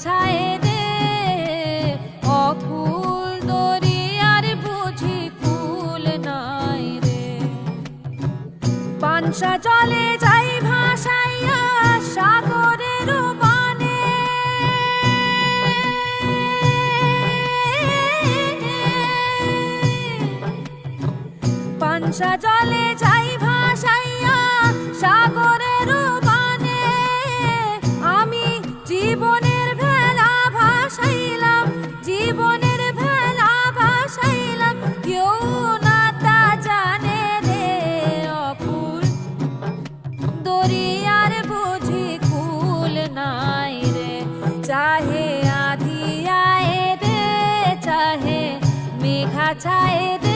ছায়ে দে অকুল দরিয়ার বুঝি কুল নাই রে। পানসা জলে যাই ভাসাইয়া সাগরের বানে, পানসা জলে যাই ভাসাইয়া সাগরের বানে। আমি জীবনের ভেলা ভাসাইলাম, জীবনের ভেলা ভাসাইলাম, কেউ না তা জানে রে অকুল দরিয়ার বুঝি কুল নাই রে। চাহে আধি আয়ে দে, চাহে মেঘা ছায়ে দে